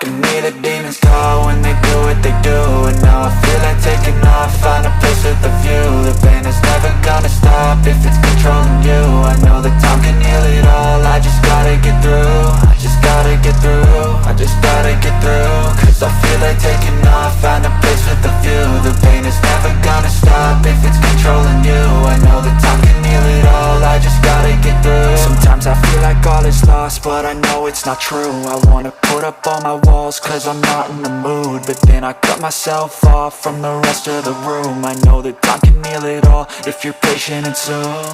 can hear the demons call when they do what they do. And now I feel like taking off, find a place with a view. The pain is never gonna stop if it's controlling you. I know that time can heal it all, I just gotta get through. I just gotta get through, I just gotta get through. Cause I feel like taking off, find a place with a view. The pain is never gonna stop if it's controlling you. I know that time can heal it all, I just gotta get through. Sometimes I feel like all is lost, but I know it's not true. I wanna put up all my walls cause I'm not in the mood, but then I cut myself off from the rest of the room. I know that time can heal it all if you're patient and soon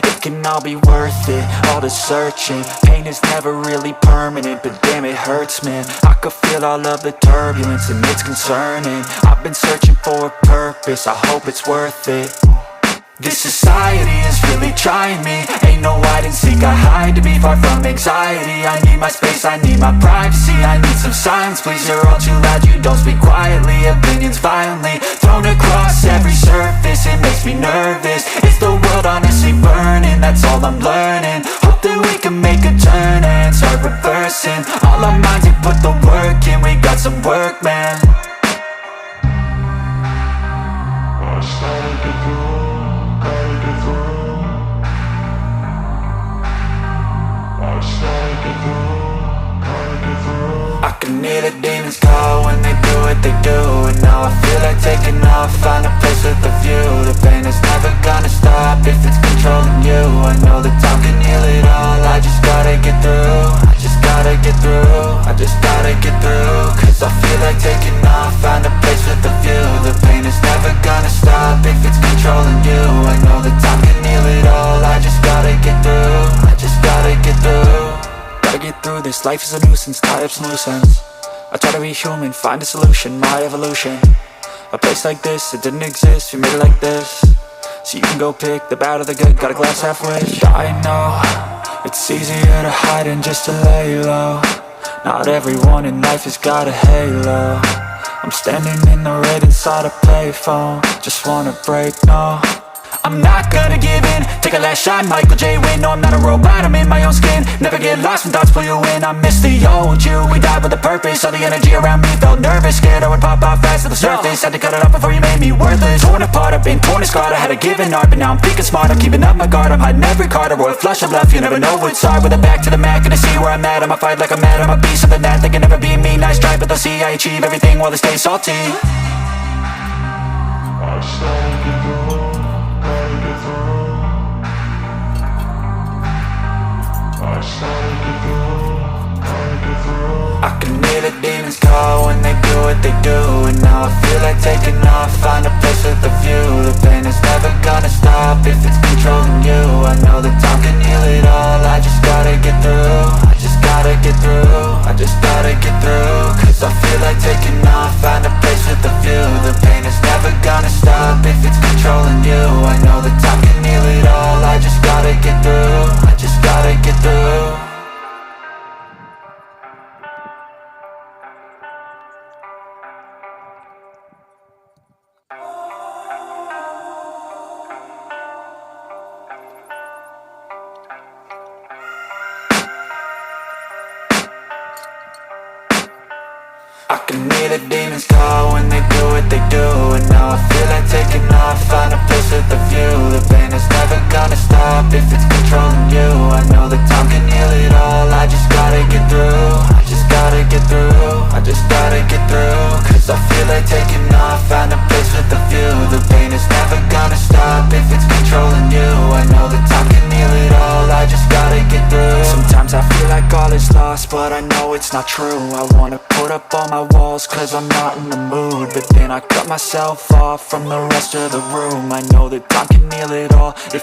it can all be worth it, all the searching. Pain is never really permanent, but damn it hurts, man. I could feel all of the turbulence and it's concerning. I've been searching for a purpose, I hope it's worth it. This society is really trying me. Ain't no hide and seek, I hide to be far from anxiety. I need my space, I need my privacy. I need some silence, please, you're all too loud. You don't speak quietly, opinions violently thrown across every surface. It makes me nervous, is the world honestly burning? That's all I'm learning. Hope that we can make a turn and start reversing all our minds and put the work in. We got some work, man. I started to grow. I can hear the demons call when they do what they do. And now I feel like taking off, find a place with a view. The pain is never gonna stop if it's controlling you. I know that time can heal it all, I just gotta get through. I just gotta get through, I just gotta get through. Cause I feel like taking off, find a place with a view. The pain is never gonna stop if it's controlling you. I know that time can heal it all, I just gotta get through. I just gotta get through. Gotta get through this, life is a nuisance, tie up some loose ends. I try to be human, find a solution, my evolution. A place like this, it didn't exist, we made it like this. So you can go pick the bad or the good, got a glass half wish. I know, it's easier to hide than just to lay low. Not everyone in life has got a halo. I'm standing in the red inside a payphone, just wanna break, no. I'm not gonna give in, take a last shot, Michael J. Win. No, I'm not a robot, I'm in my own skin. Never get lost when thoughts pull you in. I miss the old you, we died with a purpose. All the energy around me felt nervous, scared I would pop off fast to the surface. Had to cut it off before you made me worthless. Torn apart, I've been torn and scarred. I had a given art, but now I'm thinking smart. I'm keeping up my guard, I'm hiding every card. A royal flush of love, you never know what's hard. With a back to the mat, gonna see where I'm at. I'ma fight like I'm mad, I'ma be something that they can never be me. Nice try, but they'll see I achieve everything while they stay salty. I started to grow. I can hear the demons call when they do what they do. And now I feel like taking off, find a place with a view. The pain is never gonna stop if it's controlling you. I know that time can heal it all, I just gotta get through. I just gotta get through, I just gotta get through. Cause I feel like taking off, find a place with a view. The pain is never gonna stop if it's controlling you. I know that time can heal it all, I just gotta get through. I just gotta get through. I can hear the demons call when they do what they do. And now I feel like taking off, find a place with a view. The pain is never gonna stop if it's controlling you. I know that time can heal it all, I just gotta get through. I just gotta get through, I just gotta get through. Cause I feel like taking off, find a place with a view. The pain is never gonna stop if it's controlling you. I know that time can heal it all, I just gotta get through. Sometimes I feel like all is lost, but I know it's not true. I wanna put up all my walls cause I'm not in the mood, but then I cut myself off from the rest of the room. I know that time can heal it all.